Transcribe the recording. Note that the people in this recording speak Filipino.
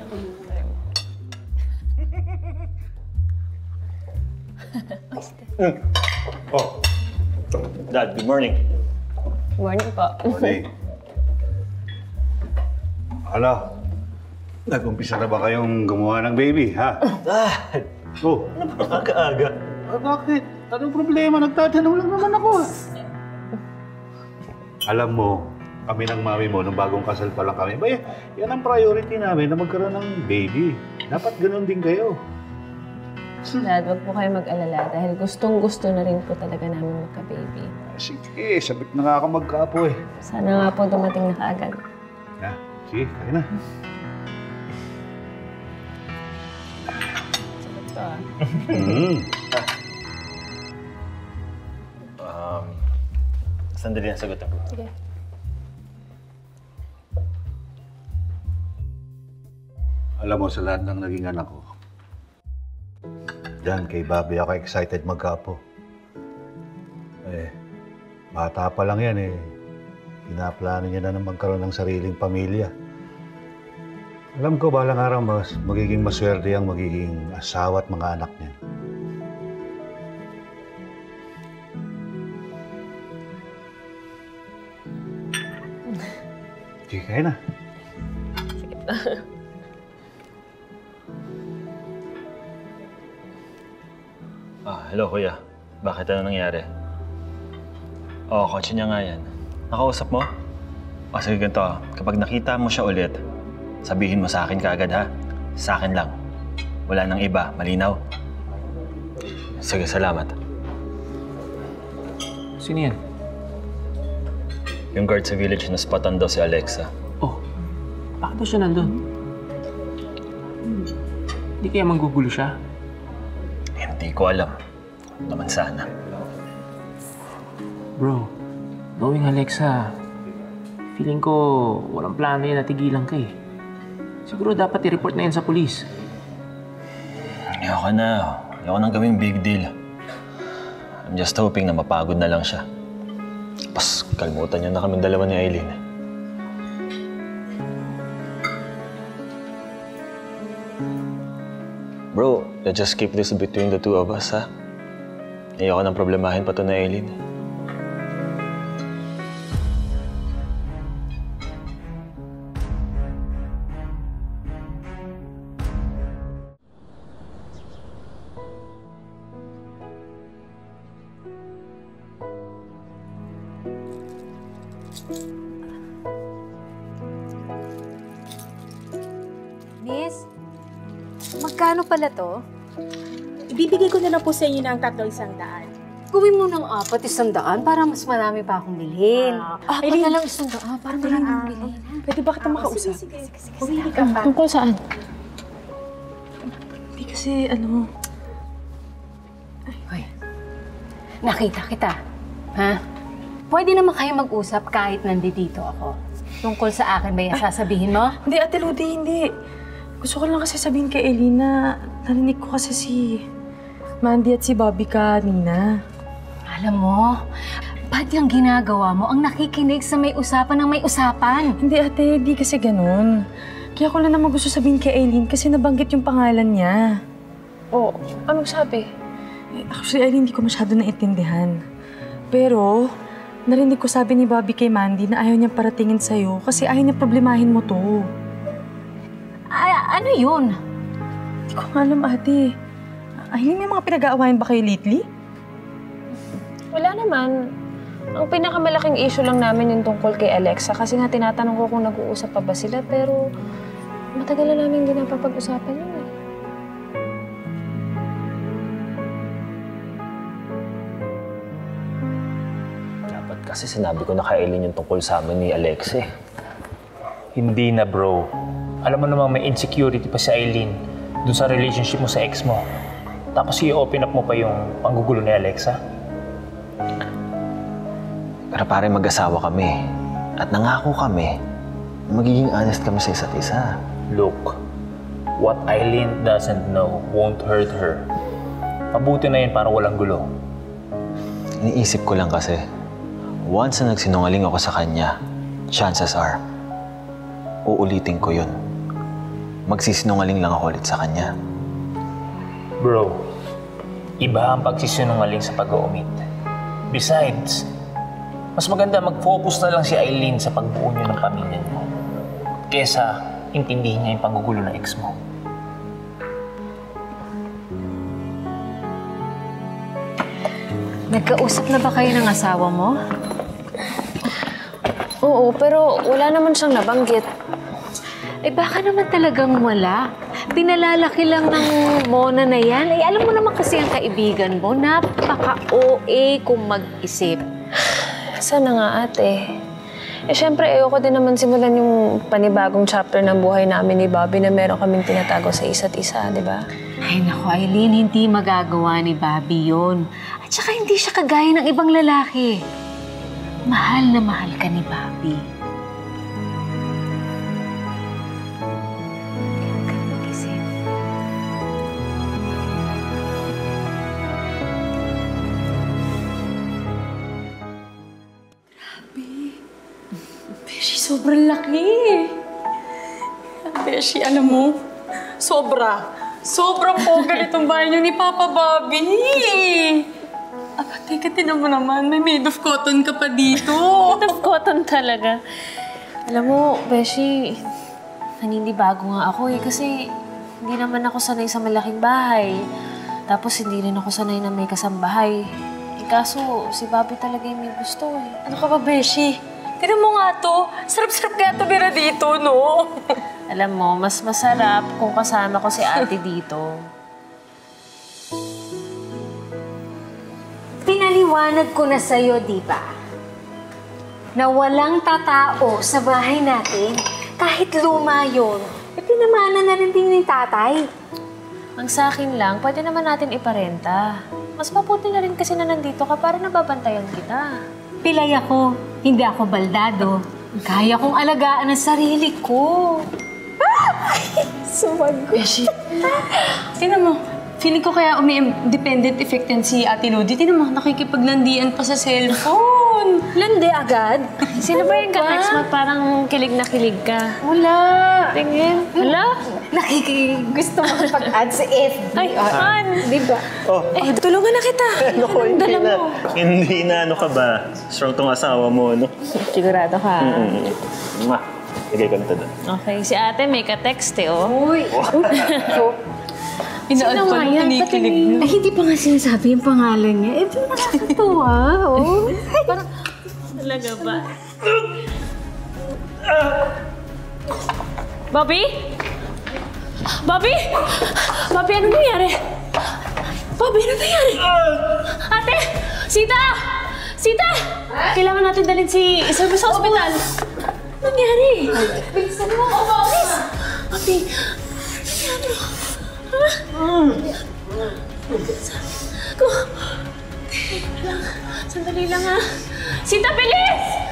Oh. Dad, good morning. Good morning po. Morning. Ano? Nag-umpisa na ba kayong gumawa ng baby, ha? Dad! Oh. Ano ba aga-aga? Bakit? Anong problema? Nagtatanong lang naman ako. Alam mo, kami ng mami mo, nung bagong kasal pa lang kami, yan ang priority namin na magkaroon ng baby. Dapat ganun din kayo. Dad, wag po kayo mag-alala dahil gustong-gusto na rin po talaga namin magka-baby. Sige, sabik na nga ako magkaapo eh. Sana nga po dumating na kaagad. Ha? Sige, kaya na. Sagot to ah. Sandali ang sagot ako. Sige. Alam mo, sa lahat ng naging anak ko, diyan kay Bobby ako excited magkaapo. Bata pa lang yan eh. Pinaplano niya na magkaroon ng sariling pamilya. Alam ko, balang araw magiging maswerte ang magiging asawa at mga anak niya. Sige, kaya na. Sige na. Hello kuya. Bakit ano nangyari? Kotse niya nga yan. Nakausap mo? Sige ganito kapag nakita mo siya ulit, sabihin mo sa akin kaagad ha. Sa akin lang. Wala nang iba. Malinaw? Sige, salamat. Sino yan? Yung guard sa village na spotan daw si Alexa. Oh, bakit daw siya nandun? Hindi kaya manggugulo siya? Hindi ko alam. Naman sana. Bro, knowing Alexa, feeling ko walang plano yan na tigilan ka eh. Siguro dapat i-report na yan sa polis. Ayoko na. Ayoko nang gawing big deal. I'm just hoping na mapagod na lang siya. Tapos kalimutan niya na kaming dalawa ni Aileen. Bro, let's just keep this between the two of us, ha? Ayoko nang problemahin pa to na Aileen. Miss, magkano pala to? Ibibigay ko na lang po sa inyo ng 300. Gawin mo ng 400 para mas marami pa akong bilhin. Apat na lang 100 para marami akong bilhin. Pwede ba kita makausap? Sige. Pumili ka pa. Tungkol saan? Hindi kasi, ano... Hoy, nakita kita. Ha? Pwede naman kayo mag-usap kahit nandito ako. Tungkol sa akin ba yung sasabihin mo? Hindi, Ate Ludi, hindi. Gusto ko lang kasi sabihin kay Elena, narinig ko kasi si Mandy at si Bobby kanina. Alam mo, ba't yung ginagawa mo ang nakikinig sa may usapan ng may usapan? Hindi, Ate, hindi kasi ganun. Kaya ko lang naman gusto sabihin kay Eileen kasi nabanggit yung pangalan niya. Oh, anong sabi? Actually, Eileen, hindi ko masyado naintindihan. Pero, narinig ko sabi ni Bobby kay Mandy na ayaw niyang paratingin sa'yo kasi ayaw niya problemahin mo to. Ano yun? Hindi ko nga alam, Ate. Eileen, may mga pinag-aawayan ba kayo lately? Wala naman. Ang pinakamalaking issue lang namin yung tungkol kay Alexa kasi nga tinatanong ko kung nag-uusap pa ba sila pero matagal na namin hindi napapag-usapan yun eh. Dapat kasi sinabi ko na kay Aileen yung tungkol sa amin ni Alexa eh. Hindi na, bro. Alam mo namang may insecurity pa si Aileen dun sa relationship mo sa ex mo. Tapos i-open up mo pa yung panggugulo ni Alexa. Pero pare, mag-asawa kami. At nangako kami na magiging honest kami sa isa't isa. Look, what Aileen doesn't know won't hurt her. Mabuti na yun para walang gulo. Iniisip ko lang kasi, once na nagsinungaling ako sa kanya, chances are, uulitin ko yun. magsisinungaling lang ako ulit sa kanya. Bro, iba ang pagsisinungaling sa pag-uumit. Besides, mas maganda mag-focus na lang si Eileen sa pagbuo niyo ng pamilya niyo kesa intindihin niya yung panggugulo ng ex mo. Nagkausap na ba kayo ng asawa mo? Oo, pero wala naman siyang nabanggit. Eh baka naman talagang wala. Pinalalaki lang ng Mona na yan. Eh alam mo naman kasi ang kaibigan mo, napaka-OA kung mag-isip. Sana nga ate. Eh syempre ayoko din naman simulan yung panibagong chapter ng buhay namin ni Bobby na meron kaming tinatago sa isa't isa, di ba? Ay naku, Eileen, hindi magagawa ni Bobby yun. At saka hindi siya kagaya ng ibang lalaki. Mahal na mahal ka ni Bobby. Huwag kang mag-isip. Beshi, sobrang laki. Beshi, alam mo, Sobra po ganitong bahay niyo ni Papa Bobby. Aba, teka, tinan mo naman, may made of cotton ka pa dito. Made of cotton talaga. Alam mo, Beshi, naninibago nga ako eh kasi hindi naman ako sanay sa malaking bahay. Tapos hindi rin ako sanay na may kasambahay. Eh kaso, si Bobby talaga yung may gusto eh. Ano ka ba, Beshi? Tinan mo nga to. Sarap-sarap kaya tumira dito, no? Alam mo, mas masarap kung kasama ko si ate dito. Pinaliwanag ko na sa'yo, di ba? Na walang tatao sa bahay natin, kahit luma yun, eh pinamana na rin din ni tatay. Ang sa akin lang, pwede naman natin iparenta. Mas mabuti na rin kasi na nandito ka para nababantayan kita. Pilay ako, hindi ako baldado. Kaya kong alagaan ang sarili ko. Sumagot. Beshi, tinan mo, feeling ko kaya umi-independent effect yan si Ate Lodi. Tinan mo, nakikipaglandian pa sa cellphone. Landi agad. Sino ba yung ka-text mo? Parang kilig na kilig ka. Wala. Tingin. Hala? Gusto mo pag-add sa FB. Ay, fun! Di ba? Oh, Eh, tulungan na kita. naku, hindi na ano ka ba? Strong tong asawa mo, no? Sigurado ka. Lagay ko na ito doon. Okay, si ate may ka-text eh, oh. Uy. Inaad pa nung kinikilig mo. Ay, hindi pa nga sinasabi yung pangalan niya. Eh, nakakatuwa. Oh. Parang, Talaga ba? Bobby? Bobby? Bobby, anong nangyari? Bobby, anong nangyari? Ate! Sita! Sita! Kailangan natin dalhin si Isabel sa ospital. Anong nangyari? bilisan mo. Bobby! Bobby, ano? Sandali lang ha. Sita, bilis!